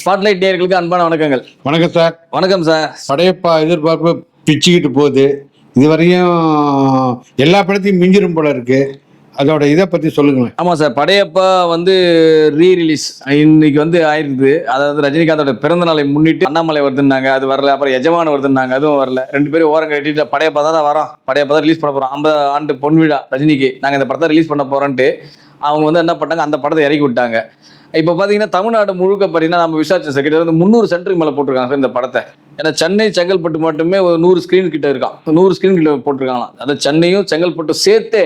Spotlight நேயர்களுக்கு அன்பான வணக்கங்கள். வணக்கம் சார். வணக்கம் சார். படையப்பா எதிர்பார்ப்பு பிச்சுக்கிட்டு போகுது. இதுவரையும் எல்லா படத்தையும் மிஞ்சிரும் போல இருக்கு. அதோட இதை பத்தி சொல்லுங்களேன். ஆமா சார், படையப்பா ரீரிலீஸ் இன்னைக்கு ஆயிருக்குது. அதாவது ரஜினிகாந்தோட பிறந்த நாளை முன்னிட்டு அண்ணாமலை வருதுன்னாங்க, அது வரல. அப்புறம் எஜமான வருதுன்னாங்க, அதுவும் வரல. ரெண்டு பேரும் ஓரம் கட்டிட்டு படையப்பா தான் வரோம், படையப்பா தான் ரிலீஸ் பண்ண போறோம், 50 ஆண்டு பொன் விழா ரஜினிக்கு நாங்க இந்த படத்தை ரிலீஸ் பண்ண போறோன்ட்டு அவங்க என்ன பண்ணாங்க, அந்த படத்தை இறக்கி விட்டாங்க. இப்போ பார்த்தீங்கன்னா தமிழ்நாடு முழுக்க பார்த்தீங்கன்னா நம்ம விசாரிச்ச செக்ரட்டரி 300 சென்டருக்கு மேலே போட்டிருக்காங்க சார் இந்த படத்தை. ஏன்னா சென்னை செங்கல்பட்டு மட்டுமே ஒரு 100 ஸ்க்ரீன் கிட்ட இருக்கான், 100 ஸ்க்ரீன் கிட்ட போட்டிருக்காங்களாம். அதாவது சென்னையும் செங்கல்பட்டு சேர்த்தே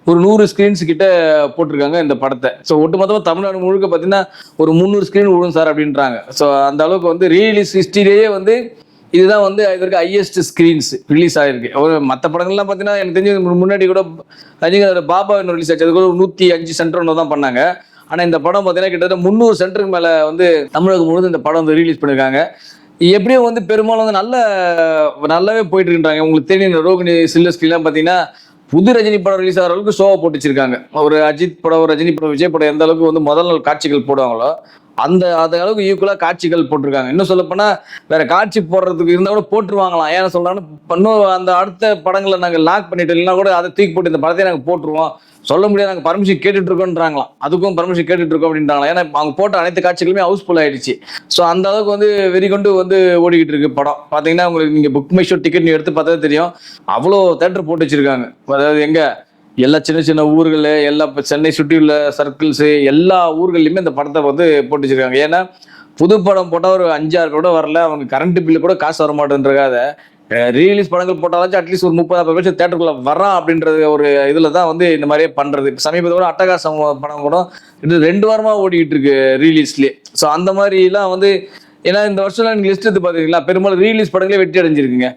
ஒரு 100 ஸ்க்ரீன்ஸ் கிட்ட போட்டிருக்காங்க இந்த படத்தை. ஸோ ஒட்டுமொத்தமாக தமிழ்நாடு முழுக்க பார்த்தீங்கன்னா ஒரு 300 ஸ்க்ரீன் விழும் சார் அப்படின்றாங்க. ஸோ அந்த அளவுக்கு ரீலீஸ் ஹிஸ்டரியிலேயே இதுதான் இதற்கு ஹையஸ்ட் ஸ்க்ரீன்ஸ் ரிலீஸ் ஆகிருக்கு. மற்ற படங்கள்லாம் பார்த்தீங்கன்னா எனக்கு தெரிஞ்சு முன்னாடி கூட ரஜினிகாந்தோட பாபா இன்னும் ரிலீஸ் ஆச்சு, அதுக்கு ஒரு 105 சென்டர் ஒன்று தான் பண்ணாங்க. ஆனால் இந்த படம் பார்த்தீங்கன்னா கிட்டத்தட்ட 300 சென்டருக்கு மேலே தமிழகம் முழுவதும் இந்த படம் ரிலீஸ் பண்ணியிருக்காங்க. எப்படியும் பெரும்பாலும் நல்லாவே போயிட்டு இருக்காங்க. உங்களுக்கு தெரியும், ரோகிணி சில்லஸ்கிலாம் பார்த்தீங்கன்னா புது ரஜினி படம் ரிலீஸ் ஆகிற அளவுக்கு ஷோவை போட்டு வச்சிருக்காங்க. ஒரு அஜித் படம், ஒரு ரஜினி படம், விஜய் படம் எந்த அளவுக்கு முதல் நாள் காட்சிகள் போடுவாங்களோ அந்த அளவுக்கு ஈக்குவலாக காட்சிகள் போட்டிருக்காங்க. இன்னும் சொல்லப்போனால் வேற காட்சி போடுறதுக்கு இருந்தால் கூட போட்டுருவாங்களாம். ஏன்னா சொல்றாங்கன்னா இன்னும் அந்த அடுத்த படங்களை நாங்கள் லாக் பண்ணிட்டு இல்லைன்னா கூட அதை தூக்கி போட்டு இந்த படத்தை நாங்கள் போட்டுருவோம், சொல்ல முடியாது, நாங்கள் பர்மிஷன் கேட்டுட்டு இருக்கோன்றாங்களாம். அதுக்கும் பர்மிஷன் கேட்டுட்டு இருக்கோம் அப்படின்றாங்களா. ஏன்னா அவங்க போட்ட அனைத்து காட்சிகளுமே ஹவுஸ்ஃபுல் ஆயிடுச்சு. ஸோ அந்த அளவுக்கு வெறி கொண்டு ஓடிக்கிட்டு இருக்கு படம். பார்த்தீங்கன்னா உங்களுக்கு நீங்கள் புக் மை ஷோ டிக்கெட் எடுத்து பார்த்தா தெரியும், அவ்வளோ தேட்டர் போட்டு வச்சிருக்காங்க. அதாவது எல்லா சின்ன சின்ன ஊர்கள், எல்லா சென்னை சுற்றி உள்ள சர்க்கிள்ஸு, எல்லா ஊர்கள்லையுமே இந்த படத்தை போட்டு வச்சிருக்காங்க. ஏன்னா புது படம் போட்டால் ஒரு 5-6 கூட வரல, அவங்க கரண்ட் பில்லு கூட காசு வர மாட்டேன்றக்காக ரீலீஸ் படங்கள் போட்டாலும் அட்லீஸ்ட் ஒரு 30-40 வருஷம் தேட்டருக்குள்ள வரான் அப்படின்றது ஒரு இதில் தான் இந்த மாதிரியே பண்ணுறது. சமீபத்தோட அட்டகாசம் படம் கூட இது 2 வாரமாக ஓடிக்கிட்டு இருக்கு ரீலீஸ்லேயே. ஸோ அந்த மாதிரிலாம் ஏன்னா இந்த வருஷம் நீங்கள் லிஸ்ட் எடுத்து பார்த்தீங்களா, பெரும்பாலும் ரீலீஸ் படங்களே வெற்றி அடைஞ்சிருக்குங்க.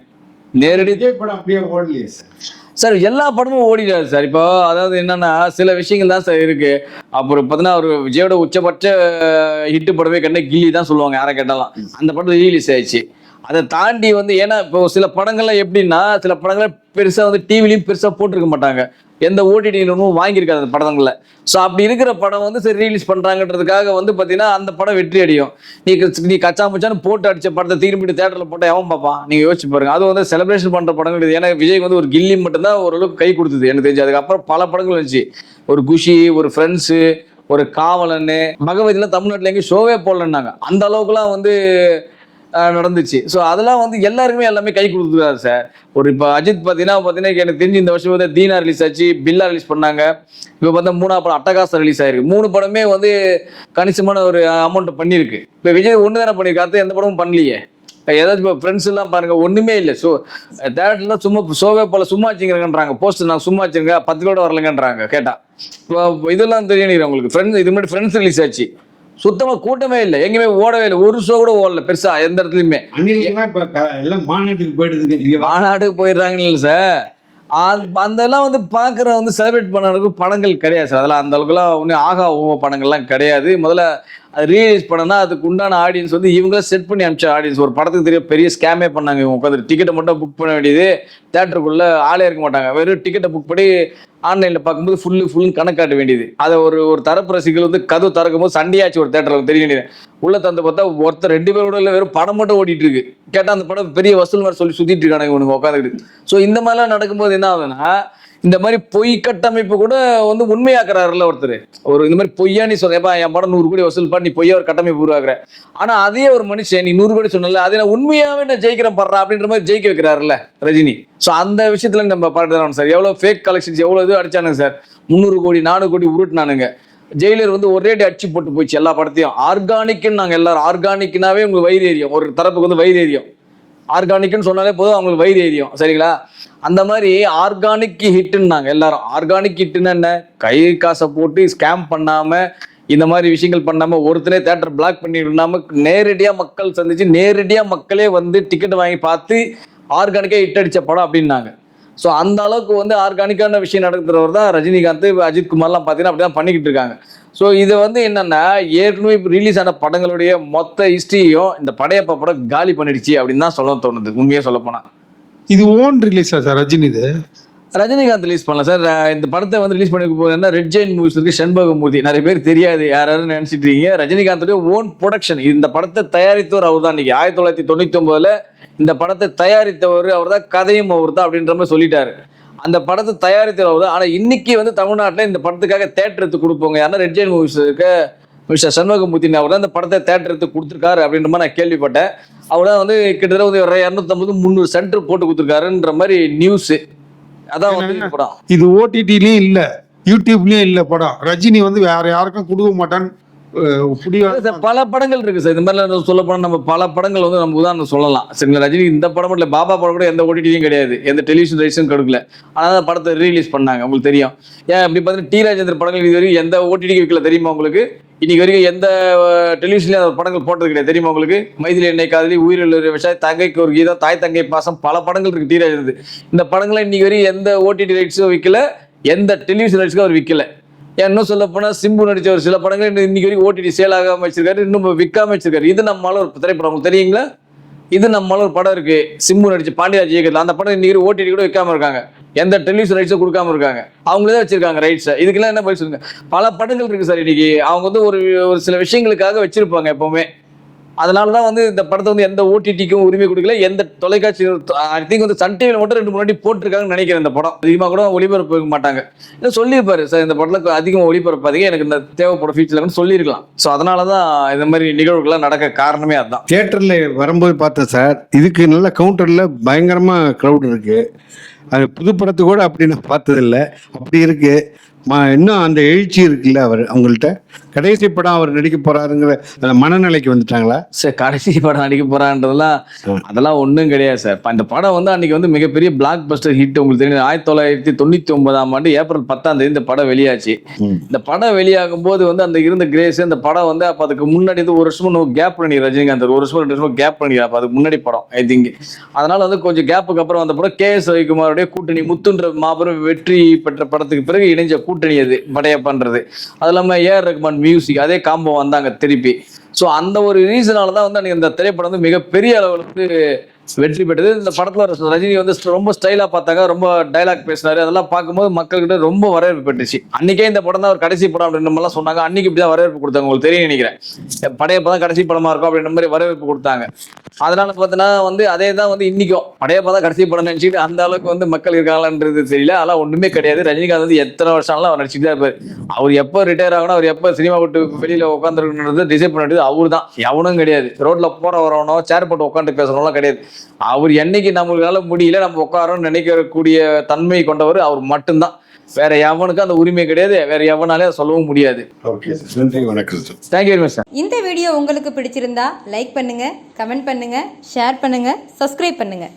நேரடி படம் அப்படியே ஓடலையே சார், எல்லா படமும் ஓடிடாது சார். இப்போ அதாவது என்னன்னா சில விஷயங்கள் தான் சார் இருக்கு. அப்புறம் பார்த்தீங்கன்னா ஒரு விஜயோட உச்சபட்ச ஹிட்டு படமே கில்லி தான் சொல்லுவாங்க யாரை கேட்டாலும். அந்த படம் ரீலீஸ் ஆயிடுச்சு. அதை தாண்டி ஏன்னா இப்போ சில படங்கள்லாம் எப்படின்னா, சில படங்களை பெருசாக டிவிலையும் பெருசாக போட்டிருக்க மாட்டாங்க, எந்த ஓடிடியிலும் வாங்கியிருக்காது அந்த படங்களில். ஸோ அப்படி இருக்கிற படம் சரி ரிலீஸ் பண்ணுறாங்கன்றதுக்காக பார்த்தீங்கன்னா அந்த படம் வெற்றி அடையும். நீ கச்சா முச்சான்னு போட்டு அடித்த படத்தை திரும்பிட்டு தேட்டரில் போட்டால் எவன் பார்ப்பான்? நீங்கள் யோசிச்சு பாருங்க. அது செலிப்ரேஷன் பண்ணுற படங்கள். ஏன்னா விஜய் ஒரு கில்லி மட்டும்தான் ஓரளவுக்கு கை கொடுத்தது எனக்கு தெரிஞ்சு. அதுக்கப்புறம் பல படங்கள் இருந்துச்சு, ஒரு குஷி, ஒரு ஃப்ரெண்ட்ஸு, ஒரு காவலன், பகவதிலாம் தமிழ்நாட்டில் எங்கேயும் ஷோவே போடலன்னாங்க. அந்த அளவுக்குலாம் நடந்துச்சு. ஸோ அதெல்லாம் எல்லாருக்குமே எல்லாமே கை கொடுத்துருக்காரு சார். இப்போ அஜித் பார்த்தீங்கன்னா எனக்கு தெரிஞ்சு இந்த வருஷம் தீனா ரிலீஸ் ஆச்சு, பில்லா ரிலீஸ் பண்ணாங்க. இப்போ 3ஆவது படம் அட்டகாசம் ரிலீஸ் ஆயிருக்கு. 3 படமே கணிசமான ஒரு அமௌண்ட் பண்ணியிருக்கு. இப்போ விஜய் ஒன்று தானே பண்ணியிருக்காரு, எந்த படமும் பண்ணலையே. ஏதாச்சும் இப்போ ஃப்ரெண்ட்ஸ் எல்லாம் பாருங்க, ஒன்றுமே இல்லை. ஸோ தேட்டர்லாம் சும்மா ஷோவே போல சும்மா வச்சுங்கிறேன்றாங்க, போஸ்டர் நான் சும்மா வச்சுருங்க 10 கூட வரலங்கன்றாங்க கேட்டா. இப்போ இதெல்லாம் தெரியும் உங்களுக்கு. ஃப்ரெண்ட்ஸ் இது மாதிரி ஃப்ரெண்ட்ஸ் ரிலீஸ் ஆச்சு, சுத்தமா கூட்டமே இல்லை, எங்கேயுமே ஓடவே இல்லை, ஒரு ஷோ கூட ஓடல பெருசா எந்த இடத்துலயுமே. மாநாட்டுக்கு போயிட்டு மாநாட்டுக்கு போயிடுறாங்க இல்லை சார். அதெல்லாம் பார்க்குற செலிப்ரேட் பண்ண படங்கள் கிடையாது சார். அதெல்லாம் அந்த அளவுக்குலாம் ஒன்றும் ஆகா ஓ படங்கள்லாம் கிடையாது. முதல்ல அது ரீலீஸ் பண்ணனா அதுக்கு உண்டான ஆடியன்ஸ் இவங்களே செட் பண்ணி அனுப்பிச்ச ஆடியன்ஸ். ஒரு படத்துக்கு தெரியும் பெரிய ஸ்கேமே பண்ணாங்க. இவங்க உட்காந்து டிக்கெட்டை மட்டும் புக் பண்ண வேண்டியது, தேட்டருக்குள்ள ஆளே இருக்க மாட்டாங்க, வெறும் டிக்கெட்டை புக் பண்ணி ஆன்லைனில் பார்க்கும்போது ஃபுல்லுன்னு கணக்காட்ட வேண்டியது. அதை ஒரு தரப்பு ரசிகர்கள் கதவு திறக்கும் போது சண்டையாச்சு ஒரு தேட்டரில் தெரிய வேண்டியது. உள்ள தந்து பார்த்தா ஒருத்தர் 2 பேர் கூட இல்லை, வெறும் படம் மட்டும் ஓடிட்டு இருக்கு. கேட்டால் அந்த படம் பெரிய வசூல் மாதிரி சொல்லி சுற்றிட்டு இருக்காங்க இவனுங்க உட்காந்துக்கிட்டு. ஸோ இந்த மாதிரிலாம் நடக்கும்போது என்ன ஆகுதுன்னா, இந்த மாதிரி பொய் கட்டமைப்பு கூட உண்மையாக்குறாருல ஒருத்தர். இந்த மாதிரி பொய்யா நீ சொன்னப்பா என் படம் 100 கோடி வசூல் பண்ணி பொய்யா ஒரு கட்டமைப்பு உருவாக்குற. ஆனா அதே ஒரு மனுஷன் நீ 100 கோடி சொன்னல, அதை நான் உண்மையாவே நான் ஜெயிக்கிறேன் படுறா அப்படின்ற மாதிரி ஜெயிக்க வைக்கிறாருல்ல ரஜினி. ஸோ அந்த விஷயத்துல நம்ம பாராட்டுறோம் சார். எவ்வளவு ஃபேக் கலெக்ஷன்ஸ் எவ்வளவு இது அடிச்சானுங்க சார். 300 கோடி 400 கோடி உருட்டுனானுங்க. ஜெயிலர் ஒரே அடிச்சு போட்டு போயிடுச்சு எல்லா படத்தையும். ஆர்கானிக்னு நாங்கள் எல்லாரும் ஆர்கானிக்னாவே உங்களுக்கு வயிறு எரியும். ஒரு தரப்புக்கு வயிறு எரியும். ஆர்கானிக்னு சொன்னாலே போதும் அவங்களுக்கு வயிறு எரியும், சரிங்களா? அந்த மாதிரி ஆர்கானிக் ஹிட்டுன்னாங்க எல்லாரும். ஆர்கானிக் ஹிட்டுன்னு என்ன, கை காசை போட்டு ஸ்கேம் பண்ணாம இந்த மாதிரி விஷயங்கள் பண்ணாம ஒருத்தரே தேட்டர் பிளாக் பண்ணிடாம நேரடியாக மக்கள் சந்திச்சு நேரடியாக மக்களே டிக்கெட் வாங்கி பார்த்து ஆர்கானிக்காக ஹிட் அடிச்ச படம் அப்படின்னாங்க. ஸோ அந்த அளவுக்கு ஆர்கானிக்கான விஷயம் நடத்துறவர் தான் ரஜினிகாந்த், அஜித் குமார்லாம் பார்த்தீங்கன்னா அப்படிதான் பண்ணிக்கிட்டு இருக்காங்க. ஸோ இது என்னன்னா ஏற்கனவே ரிலீஸ் ஆன படங்களுடைய மொத்த ஹிஸ்டரியும் இந்த படையப்பா படம் காலி பண்ணிடுச்சு அப்படின்னு தான் சொல்ல தோணுது உண்மையாக சொல்ல போனா. இது ஓன் ரிலீஸா சார் ரஜினி? இது ரஜினிகாந்த் ரிலீஸ் பண்ணலாம் சார். இந்த படத்தை வந்து ரிலீஸ் பண்ணி போகுதுன்னா ரெட் ஜெயின் மூவிஸ் இருக்கு, செண்பகமூர்த்தி, நிறைய பேர் தெரியாது, யாரும் நினைச்சிட்டு இருக்கீங்க. ரஜினிகாந்தோட ஓன் ப்ரொடக்ஷன். இந்த படத்தை தயாரித்தவர் அவர் தான். இன்னைக்கு 1999 இந்த படத்தை தயாரித்தவர் அவர் தான், கதையும் அவர் தான் அப்படின்ற மாதிரி சொல்லிட்டாரு. அந்த படத்தை தயாரித்தவர் அவர் தான். ஆனா இன்னைக்கு வந்து தமிழ்நாட்டில் இந்த படத்துக்காக தேட்டர் எடுத்து கொடுப்போங்க யாருன்னா ரெட் ஜெயின் மூவிஸ் இருக்க மிஸ்டர் சண்முகமூர்த்தி அவர் தான் இந்த படத்தை தேட்டர் எடுத்து கொடுத்துருக்காரு அப்படின்ற மாதிரி நான் கேள்விப்பட்டேன். அவர் தான் வந்து கிட்டத்தட்ட வந்து 250-300 சென்டர் போட்டு கொடுத்துருக்காருன்ற மாதிரி நியூஸ். அதான் வந்து படம். இது ஓடிடிலயும் இல்ல, யூடியூப்லயும் இல்ல படம். ரஜினி வந்து வேற யாருக்கும் கொடுக்க மாட்டான்னு பல படங்கள் இருக்கு சார். இந்த மாதிரி சொல்ல போனா நம்ம பல படங்கள் வந்து நம்ம உதாரணம் சொல்லலாம் சரிங்களா. ரஜினி இந்த படம் இல்ல, பாபா படம் கூட எந்த ஓடிடியும் கிடையாது, எந்த டெலிவிஷன் ரைட்ஸும் கொடுக்கல. ஆனால் அந்த படத்தை ரீலீஸ் பண்ணாங்க, உங்களுக்கு தெரியும். ஏன் அப்படி பார்த்தீங்கன்னா டி ராஜேந்தர் படங்கள் இது வரைக்கும் எந்த ஓடிடிக்கு வைக்கல தெரியுமா உங்களுக்கு? இன்னைக்கு வரைக்கும் எந்த டெலிவிஷன்லயும் அந்த படங்கள் போட்டது கிடையாது தெரியுமா உங்களுக்கு? மைதிலி எண்ணெய் காதலி, உயிரில் விஷயம், தங்கைக்கு ஒரு கீதம், தாய் தங்கை பாசம், பல படங்கள் இருக்கு டி ராஜேந்தர். இந்த படங்களை இன்னைக்கு வரைக்கும் எந்த ஓடிடி ரைட்ஸும் விற்கல, எந்த டெலிவிஷன் ரைட்ஸுக்கும் அவர் விற்கல. இன்னும் சொல்ல போனா சிம்பு நடிச்ச ஒரு சில படங்கள் இன்னைக்கு வரைக்கும் ஓடிடி சேல் ஆகாம வச்சிருக்காரு, இன்னும் விற்காம வச்சிருக்காரு. இது நம்மளால ஒரு திரைப்படம் உங்களுக்கு தெரியுங்களா? இது நம்மளால ஒரு படம் இருக்கு, சிம்பு நடிச்ச பாண்டியராஜ் இயக்கத்தில். அந்த படம் இன்னைக்கு ஓடிடி கூட விற்காம இருக்காங்க, எந்த டெலிவிஷன் ரைட்ஸும் கொடுக்காம இருக்காங்க. அவங்களே தான் வச்சிருக்காங்க ரைட்ஸை. இதுக்கெல்லாம் என்ன பதில் சொல்லுங்க? பல படங்கள் இருக்கு சார். இன்னைக்கு அவங்க வந்து ஒரு சில விஷயங்களுக்காக வச்சிருப்பாங்க எப்பவுமே. அதனாலதான் வந்து இந்த படத்தை வந்து எந்த ஓடிடிக்கும் உரிமை கொடுக்கல, எந்த தொலைக்காட்சி. ஐ திங்க் வந்து சன் டிவியில் மட்டும் 2 முன்னாடி போட்டிருக்காங்கன்னு நினைக்கிறேன். இந்த படம் அதிகமாக கூட ஒளிபரப்பு மாட்டாங்க. இன்னும் சொல்லியிருப்பாரு சார், இந்த படத்துல அதிகமாக ஒளிபரப்பாதீங்க, எனக்கு இந்த தேவைப்பட ஃபீச்சர்லன்னு சொல்லியிருக்கலாம். ஸோ அதனாலதான் இந்த மாதிரி நிகழ்வுகள்லாம் நடக்க காரணமே அதுதான். தியேட்டர்ல வரும்போது பார்த்தேன் சார், இதுக்கு நல்ல கவுண்டர்ல பயங்கரமா க்ரௌட் இருக்கு. அது புது படத்து கூட அப்படி நான் பார்த்ததில்ல, அப்படி இருக்கு. இன்னும் அந்த எழுச்சி இருக்குல்ல அவர் அவங்கள்ட்ட. கடைசி படம் அவர் நடிக்க போறாருங்கிற அந்த மனநிலைக்கு வந்துட்டாங்களா சார்? கடைசி படம் நடிக்க போறான்றதெல்லாம் அதெல்லாம் ஒன்றும் கிடையாது சார். இந்த படம் வந்து அன்னைக்கு வந்து மிகப்பெரிய பிளாக் பஸ்டர் ஹிட். உங்களுக்கு தெரியும், 1999 ஏப்ரல் 10 இந்த படம் வெளியாச்சு. இந்த படம் வெளியாகும் போது வந்து அந்த இருந்த கிரேஸ், இந்த படம் வந்து அப்போ அதுக்கு முன்னாடி வந்து 1 வருஷமும் கேப் பண்ணி ரஜினிகாந்த் 1 வருஷம் 2 வருஷம் கேப் பண்ணி, அப்போ அதுக்கு முன்னாடி படம் ஐ திங்க். அதனால வந்து கொஞ்சம் கேப்புக்கு அப்புறம் வந்த படம் KS ரவிக்குமாரோடைய கூட்டணி, முத்துன்ற மாபெரும் வெற்றி பெற்ற படத்துக்கு பிறகு இணைஞ்ச கூட்டணி அது படையப்பான்றது. அது இல்லாமல் AR ரஹ்மான் மியூசிக், அதே காம்போ வந்தாங்க திருப்பி. ஸோ அந்த ஒரு ரீசனால தான் வந்து அந்த திரைப்படம் வந்து மிகப்பெரிய அளவில் வந்து வெற்றி பெற்றது. இந்த படத்துல ரஜினி வந்து ரொம்ப ஸ்டைலா பார்த்தாங்க, ரொம்ப டைலாக் பேசினாரு. அதெல்லாம் பார்க்கும்போது மக்கள்கிட்ட ரொம்ப வரவேற்பு பெற்றுச்சு. அன்னைக்கே இந்த படம் தான் ஒரு கடைசி படம் அப்படின்ற மாதிரிலாம் சொன்னாங்க. அன்னைக்கு இப்படிதான் வரவேற்பு கொடுத்தாங்க, உங்களுக்கு தெரியும் நினைக்கிறேன். படையப்பா தான் கடைசி படமா இருக்கும் அப்படின்ற மாதிரி வரவேற்பு கொடுத்தாங்க. அதனால பார்த்தீங்கன்னா வந்து அதே தான் வந்து இன்னைக்கும் படையப்பா தான் கடைசி படம் நினைச்சிட்டு அந்த அளவுக்கு வந்து மக்கள் இருக்காங்களான்றது தெரியல. அதெல்லாம் ஒண்ணுமே கிடையாது. ரஜினிகாந்த் வந்து எத்தனை வருஷம்லாம் அவர் நடிச்சுட்டு தான் இருப்பாரு. அவர் எப்போ ரிட்டையர் ஆகணும், அவர் எப்போ சினிமா விட்டு வெளியில உட்காந்துருக்கணுன்றது டிசைட் பண்ணிட்டு அவர் தான். எவனும் கிடையாது. ரோட்ல போற வரவனோ சேர் போட்டு உட்காந்து பேசணும்லாம் கிடையாது. அவர் என்னைக்கு நம்மளால முடியல நம்ம உட்காரோன்னு நினைக்கக்கூடிய தன்மை கொண்டவர் அவர் மட்டும்தான். வேற எவனுக்கு அந்த உரிமை கிடையாது, வேற எவனாலே சொல்லவும் முடியாது. Thank you very much sir. இந்த வீடியோ உங்களுக்கு பிடிச்சிருந்தா லைக் பண்ணுங்க, கமெண்ட் பண்ணுங்க, ஷேர் பண்ணுங்க, சப்ஸ்கிரைப் பண்ணுங்க.